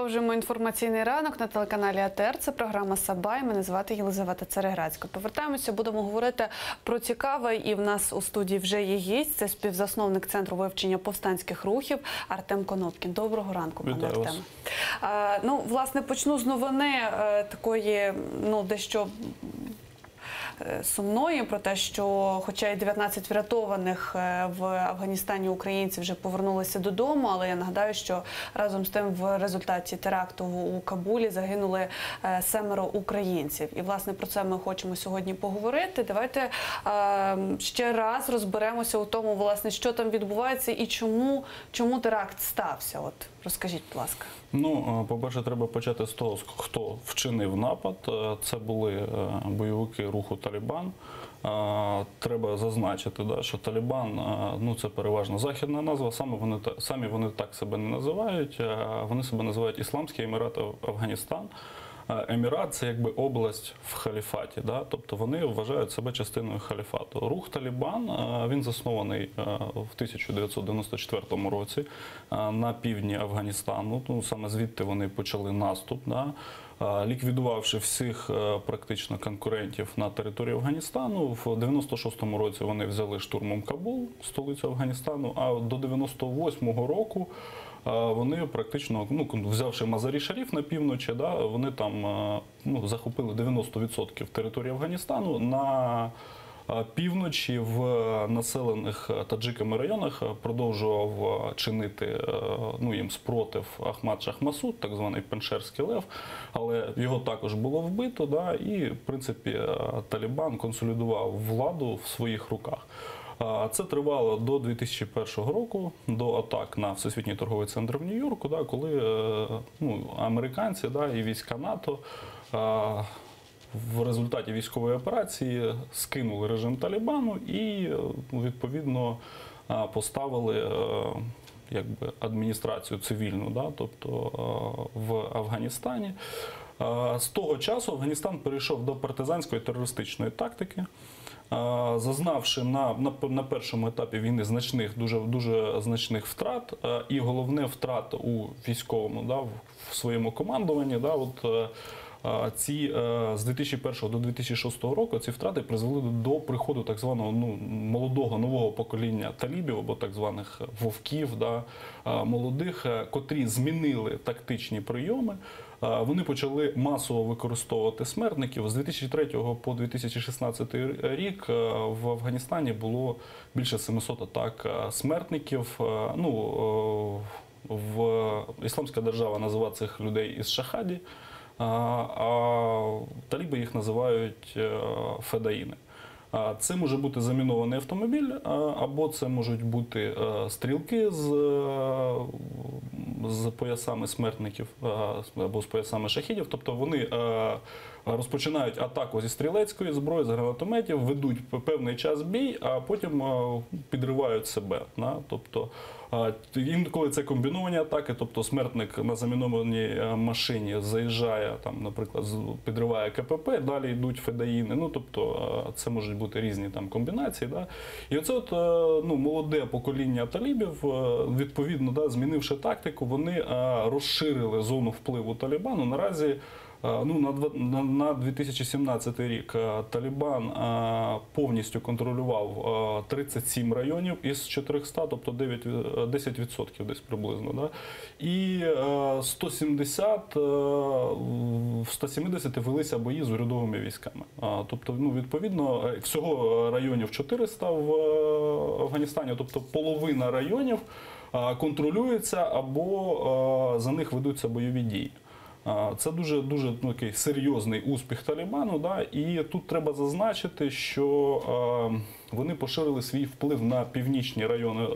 Продовжуємо інформаційний ранок на телеканалі АТR. Це програма «Сабай». Мене звати Єлизавета Цереградська. Повертаємося, будемо говорити про цікаве. І в нас у студії вже є гість. Це співзасновник Центру вивчення повстанських рухів Артем Конопкін. Доброго ранку, пане Артеме. Ну, власне, почну з новини такої, дещо сумної, про те, що хоча й 19 врятованих в Афганістані українців вже повернулися додому, але я нагадаю, що разом з тим в результаті теракту у Кабулі загинули 7 українців. І, власне, про це ми хочемо сьогодні поговорити. Давайте ще раз розберемося у тому, власне, що там відбувається і чому теракт стався. От, розкажіть, будь ласка. Ну, по-перше, треба почати з того, хто вчинив напад. Це були бойовики руху «Талібан». Треба зазначити, що «Талібан» – це переважно західна назва, самі вони так себе не називають, вони себе називають Ісламський Емірат Афганістан. Емірат – це якби область в халіфаті, тобто вони вважають себе частиною халіфату. Рух «Талібан», він заснований в 1994 році на півдні Афганістану, саме звідти вони почали наступ, ліквідувавши всіх практично конкурентів на території Афганістану. В 96-му році вони взяли штурмом Кабул, столицю Афганістану, а до 98-го року вони практично, взявши Мазарі-Шаріф на півночі, вони там захопили 90% території Афганістану. На півночі в населених таджиками районах продовжував чинити їм спротив Ахмад Шах Масуд, так званий Пеншерський лев, але його також було вбито, і, в принципі, Талібан консолідував владу в своїх руках. Це тривало до 2001 року, до атак на Всесвітній торговий центр в Нью-Йорку, коли американці і війська НАТО в результаті військової операції скинули режим Талібану і, відповідно, поставили адміністрацію цивільну, тобто в Афганістані. З того часу Афганістан перейшов до партизанської терористичної тактики, зазнавши на першому етапі війни дуже значних втрат, і головне втрат у військовому, в своєму командуванні. З 2001 до 2006 року ці втрати призвели до приходу так званого молодого нового покоління талібів, або так званих вовків, молодих, котрі змінили тактичні прийоми. Вони почали масово використовувати смертників. З 2003 по 2016 рік в Афганістані було більше 700 атак смертників. Ісламська держава називає цих людей із-Шахаді, а таліби їх називають федаїни. Це може бути замінований автомобіль, або це можуть бути стрілки з поясами смертників, або з поясами шахідів. Тобто вони розпочинають атаку зі стрілецької зброї, з гранатометів, ведуть певний час бій, а потім підривають себе. Тобто, інколи це комбіновані атаки, тобто смертник на замінованій машині заїжджає, наприклад, підриває КПП, далі йдуть федаїни, тобто це можуть бути різні комбінації. І оце молоде покоління талібів, відповідно, змінивши тактику, вони розширили зону впливу Талібану. Наразі на 2017 рік Талібан повністю контролював 37 районів із 400, тобто 10% десь приблизно. І 170 велися бої з урядовими військами. Тобто, відповідно, всього районів 400 в Афганістані, тобто половина районів контролюється або за них ведуться бойові дії. Це дуже такий серйозний успіх Талібану, і тут треба зазначити, що вони поширили свій вплив на північні райони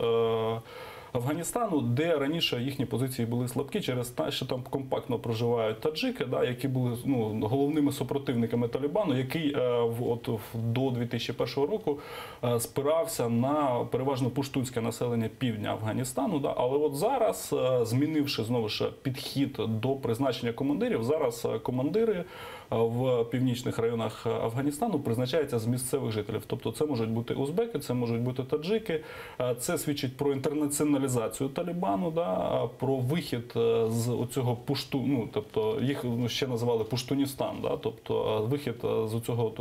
Афганістану, де раніше їхні позиції були слабкі через те, що там компактно проживають таджики, які були головними супротивниками Талібану, який до 2001 року спирався на переважно пуштунське населення півдня Афганістану. Але зараз, змінивши знову ж підхід до призначення командирів, зараз командири в північних районах Афганістану призначаються з місцевих жителів. Тобто це можуть бути узбеки, це можуть бути таджики. Це свідчить про інтернаціоналізацію деморалізацію Талібану, да, про вихід з оцього тобто їх ще називали Пуштуністан, да, тобто вихід з оцього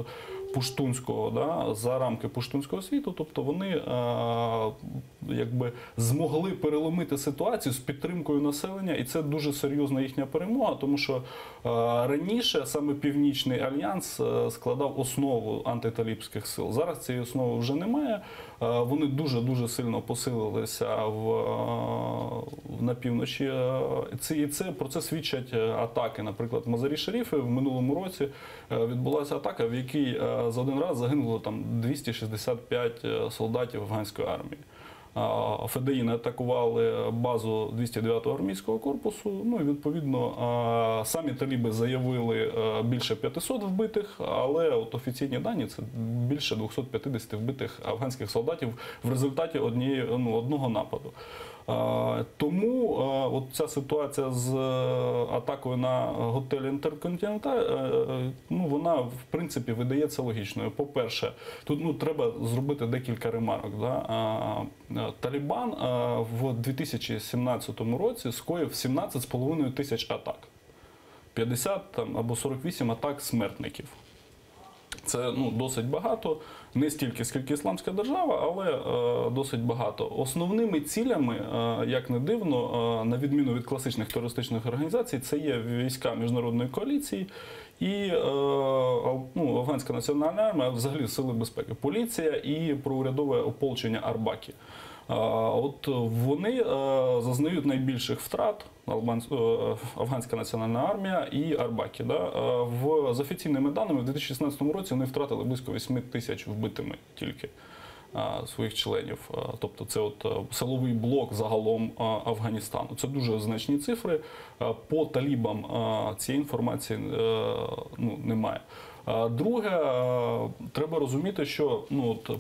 пуштунського, да, за рамки пуштунського світу, тобто вони якби змогли переломити ситуацію з підтримкою населення, і це дуже серйозна їхня перемога, тому що раніше саме Північний альянс складав основу антиталібських сил. Зараз цієї основи вже немає. Вони дуже сильно посилилися на півночі. Про це свідчать атаки. Наприклад, в Мазарі-Шаріфі в минулому році відбулася атака, в якій за один раз загинуло там 265 солдатів афганської армії. Федеїни атакували базу 209-го армійського корпусу, ну і відповідно самі таліби заявили більше 500 вбитих, але от офіційні дані – це більше 250 вбитих афганських солдатів в результаті одного нападу. Тому от ця ситуація з атакою на готель Інтерконтиненталь, вона в принципі видається логічною. По-перше, тут треба зробити декілька ремарок. Да? Талібан в 2017 році скоїв 17,5 тисяч атак. 50 або 48 атак смертників. Це досить багато, не стільки, скільки Ісламська держава, але досить багато. Основними цілями, як не дивно, на відміну від класичних терористичних організацій, це є війська міжнародної коаліції і Афганська національна армія, взагалі сили безпеки, поліція і проурядове ополчення Арбакі. От вони зазнають найбільших втрат, Афганська національна армія і Арбакі. Да? За офіційними даними, в 2016 році вони втратили близько 8 тисяч вбитими тільки своїх членів. Тобто це от силовий блок загалом Афганістану. Це дуже значні цифри. По талібам цієї інформації немає. Друге, треба розуміти, що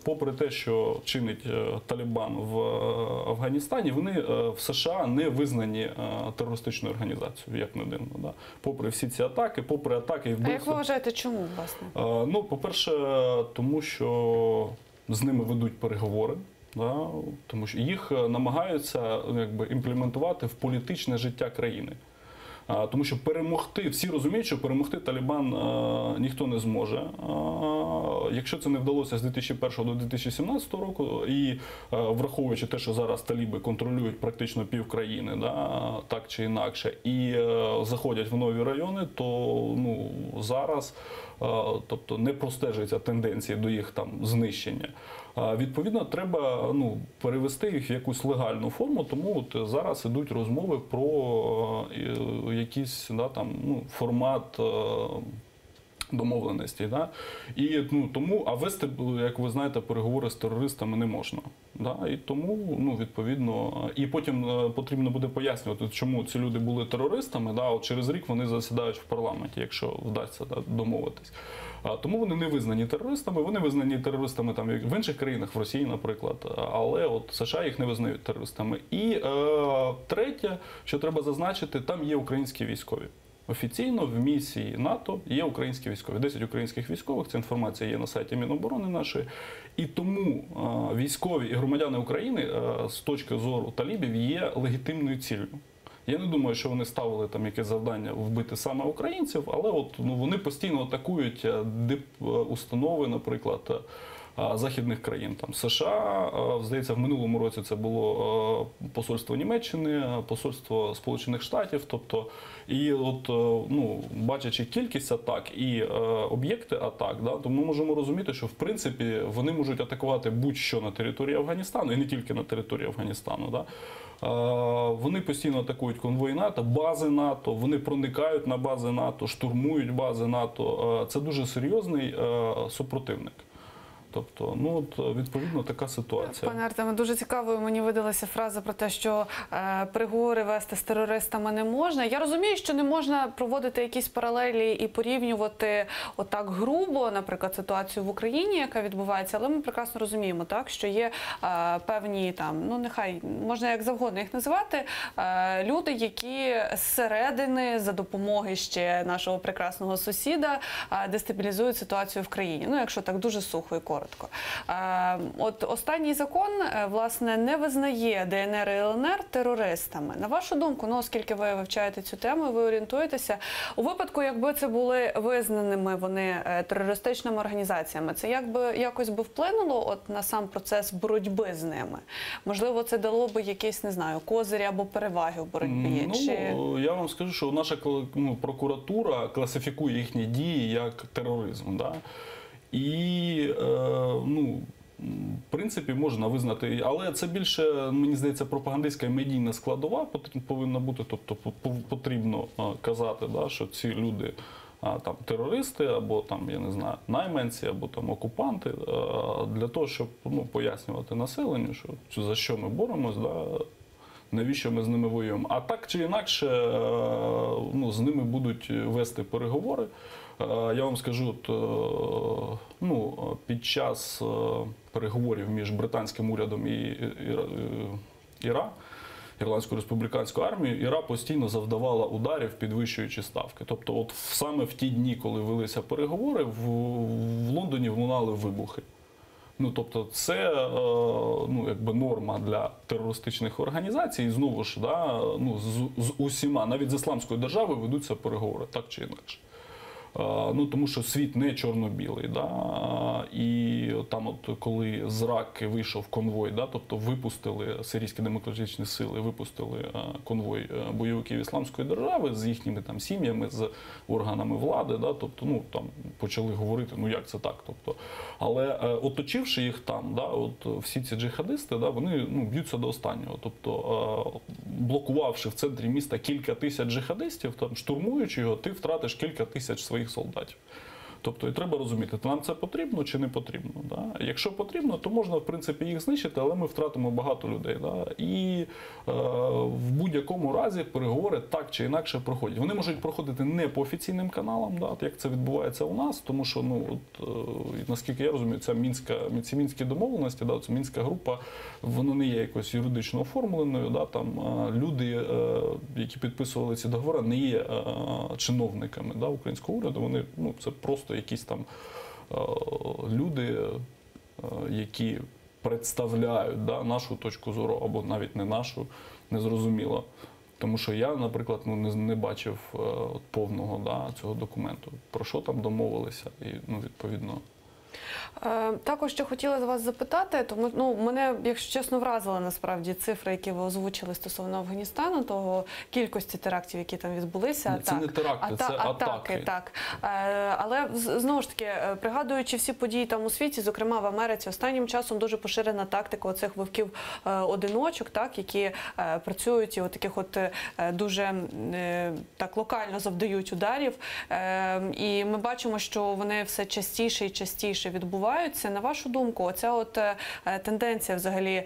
попри те, що чинить Талібан в Афганістані, вони в США не визнані терористичною організацією, як не дивно. Да? Попри всі ці атаки, попри атаки і вбивства. А як ви вважаєте, чому, власне? По-перше, тому що з ними ведуть переговори. Да? Тому що їх намагаються імплементувати в політичне життя країни. Тому що перемогти, всі розуміють, що перемогти Талібан ніхто не зможе. Якщо це не вдалося з 2001 до 2017 року, і враховуючи те, що зараз таліби контролюють практично півкраїни, да, так чи інакше, і заходять в нові райони, то зараз тобто не простежуються тенденції до їх там знищення. Відповідно, треба перевести їх в якусь легальну форму, тому от зараз ідуть розмови про якийсь формат домовленості. Да? І а вести, як ви знаєте, переговори з терористами не можна. Да? І тому, відповідно, і потім потрібно буде пояснювати, чому ці люди були терористами, да? От через рік вони засідають в парламенті, якщо вдасться домовитись. Тому вони не визнані терористами, вони визнані терористами там в інших країнах, в Росії, наприклад, але от США їх не визнають терористами. І третє, що треба зазначити, там є українські військові. Офіційно в місії НАТО є українські військові. 10 українських військових, ця інформація є на сайті Міноборони нашої. І тому військові і громадяни України з точки зору талібів є легітимною ціллю. Я не думаю, що вони ставили там якесь завдання вбити саме українців, але от, вони постійно атакують установи, наприклад, західних країн. Там США, здається, в минулому році це було посольство Німеччини, посольство Сполучених Штатів. Тобто, і от, бачачи кількість атак і об'єкти атак, да, то ми можемо розуміти, що в принципі вони можуть атакувати будь-що на території Афганістану, і не тільки на території Афганістану. Да. Вони постійно атакують конвої НАТО, бази НАТО, вони проникають на бази НАТО, штурмують бази НАТО. Це дуже серйозний супротивник. Тобто, відповідно, така ситуація. Пане Артеме, дуже цікавою мені видалася фраза про те, що переговори вести з терористами не можна. Я розумію, що не можна проводити якісь паралелі і порівнювати отак грубо, наприклад, ситуацію в Україні, яка відбувається, але ми прекрасно розуміємо, так, що є певні там, нехай можна як завгодно їх називати, люди, які зсередини за допомоги ще нашого прекрасного сусіда дестабілізують ситуацію в країні. Якщо так дуже сухо і коротко. коротко. От останній закон, власне, не визнає ДНР і ЛНР терористами. На вашу думку, ну, оскільки ви вивчаєте цю тему, ви орієнтуєтеся, у випадку, якби це були визнаними вони терористичними організаціями, це якось би вплинуло от на сам процес боротьби з ними? Можливо, це дало би якісь, не знаю, козирі або переваги в боротьбі? Ну, я вам скажу, що наша прокуратура класифікує їхні дії як тероризм. Да? І, в принципі, можна визнати, але це більше, мені здається, пропагандистська і медійна складова повинна бути, тобто потрібно казати, да, що ці люди там терористи, або там, я не знаю, найманці, або там окупанти, для того, щоб пояснювати населенню, що за що ми боремось, да, навіщо ми з ними воюємо. А так чи інакше, з ними будуть вести переговори. Я вам скажу, під час переговорів між британським урядом і ІРА, Ірландською республіканською армією, ІРА постійно завдавала ударів, підвищуючи ставки. Тобто от саме в ті дні, коли велися переговори, в Лондоні лунали вибухи. Тобто це якби норма для терористичних організацій. І знову ж, да, з усіма, навіть з Ісламською державою ведуться переговори, так чи інакше. Тому що світ не чорно-білий. Да? І там, от, коли з Раки вийшов конвой, да, тобто випустили сирійські демократичні сили, випустили конвой бойовиків Ісламської держави з їхніми там сім'ями, з органами влади, да, тобто, там почали говорити, як це так. Тобто, але оточивши їх там, да, от, всі ці джихадисти, да, вони б'ються до останнього. Тобто, блокувавши в центрі міста кілька тисяч джихадистів, там, штурмуючи його, ти втратиш кілька тисяч своїх солдатів. Тобто, і треба розуміти, нам це потрібно чи не потрібно. Да? Якщо потрібно, то можна, в принципі, їх знищити, але ми втратимо багато людей. Да? І в будь-якому разі переговори так чи інакше проходять. Вони можуть проходити не по офіційним каналам, да? Як це відбувається у нас, тому що, наскільки я розумію, ці мінські домовленості, да? Це мінська група, вона не є якось юридично оформленою. Да? Там люди, які підписували ці договори, не є чиновниками, да, українського уряду, вони, це просто якісь там люди, які представляють, да, нашу точку зору, або навіть не нашу, незрозуміло. Тому що я, наприклад, не бачив повного, да, цього документу. Про що там домовилися і, відповідно. Також ще хотіла з вас запитати, тому мене, якщо чесно, вразили насправді цифри, які ви озвучили стосовно Афганістану, того кількості терактів, які там відбулися. Це не теракти, це атаки. Так. Але знову ж таки, пригадуючи всі події там у світі, зокрема в Америці, останнім часом дуже поширена тактика оцих вовків-одиночок, так, які працюють і таких дуже так локально завдають ударів. І ми бачимо, що вони все частіше і частіше відбуваються. На вашу думку, оця тенденція взагалі,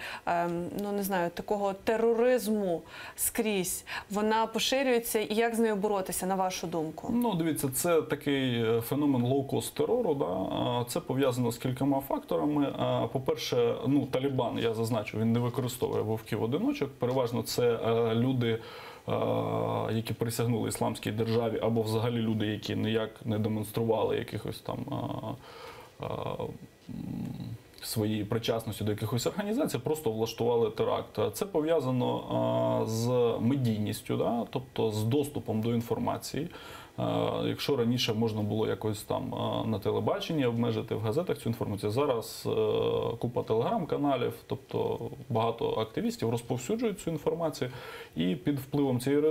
не знаю, такого тероризму скрізь, вона поширюється, і як з нею боротися, на вашу думку? Дивіться, це такий феномен лоу-кост терору, да? Це пов'язано з кількома факторами. По-перше, Талібан, я зазначу, він не використовує вовків-одиночок, переважно це люди, які присягнули Ісламській державі, або взагалі люди, які ніяк не демонстрували якихось там своєї причасності до якихось організацій, просто влаштували теракт. Це пов'язано з медійністю, да? Тобто з доступом до інформації. Якщо раніше можна було якось там на телебаченні обмежити, в газетах цю інформацію, зараз купа телеграм-каналів, тобто багато активістів розповсюджують цю інформацію, і під впливом цієї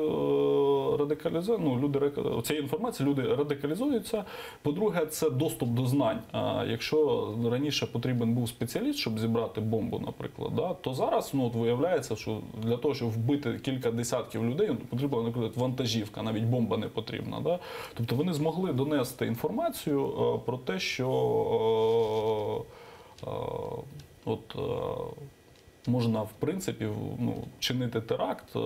цієї інформації люди радикалізуються. По-друге, це доступ до знань. Якщо раніше потрібен був спеціаліст, щоб зібрати бомбу, наприклад, да, то зараз виявляється, що для того, щоб вбити кілька десятків людей, потрібна, наприклад, вантажівка, навіть бомба не потрібна. Да? Тобто вони змогли донести інформацію про те, що можна, в принципі, ну, чинити теракт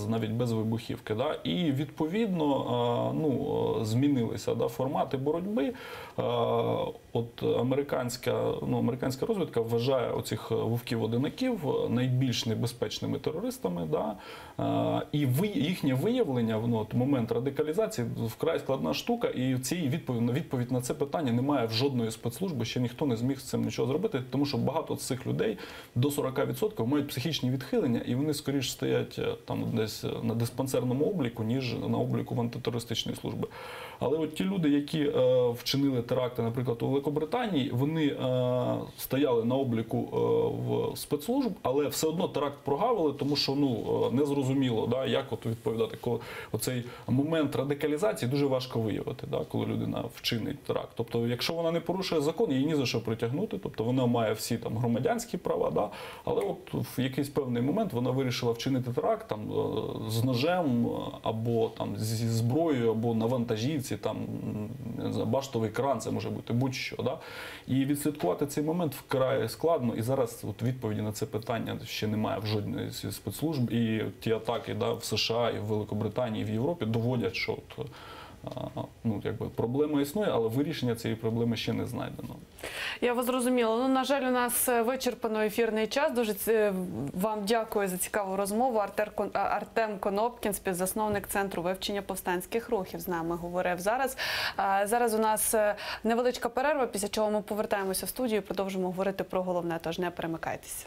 навіть без вибухівки. Да? І, відповідно, ну, змінилися, да, формати боротьби. От американська розвідка вважає оцих вовків-одинаків найбільш небезпечними терористами. Да? І їхнє виявлення, ну, от момент радикалізації, вкрай складна штука, і відповідь на це питання немає в жодної спецслужби, ще ніхто не зміг з цим нічого зробити, тому що багато з цих людей, до 40%, мають психічні відхилення, і вони скоріш стоять там десь на диспансерному обліку, ніж на обліку в антитерористичної служби. Але от ті люди, які вчинили теракти, наприклад, у Великобританії, вони стояли на обліку в спецслужб, але все одно теракт прогавили, тому що, ну, не зрозуміло, да, як от відповідати, коли оцей момент радикалізації дуже важко виявити, да, коли людина вчинить теракт. Тобто, якщо вона не порушує закон, її ні за що притягнути, тобто вона має всі там громадянські права, да, але от в якийсь певний момент вона вирішила вчинити теракт там з ножем або там зі зброєю, або на вантажівці, там не знаю, баштовий кран, це може бути будь-що, да. І відслідкувати цей момент вкрай складно. І зараз от відповіді на це питання ще немає в жодної зі спецслужб. І ті атаки, да, в США, і в Великобританії, і в Європі доводять, що от, ну, якби проблема існує, але вирішення цієї проблеми ще не знайдено. Я вас зрозуміла. Ну, на жаль, у нас вичерпано ефірний час. Дуже вам дякую за цікаву розмову. Артем Конопкін, співзасновник Центру вивчення повстанських рухів, з нами говорив зараз. Зараз у нас невеличка перерва, після чого ми повертаємося в студію і продовжимо говорити про головне, тож не перемикайтеся.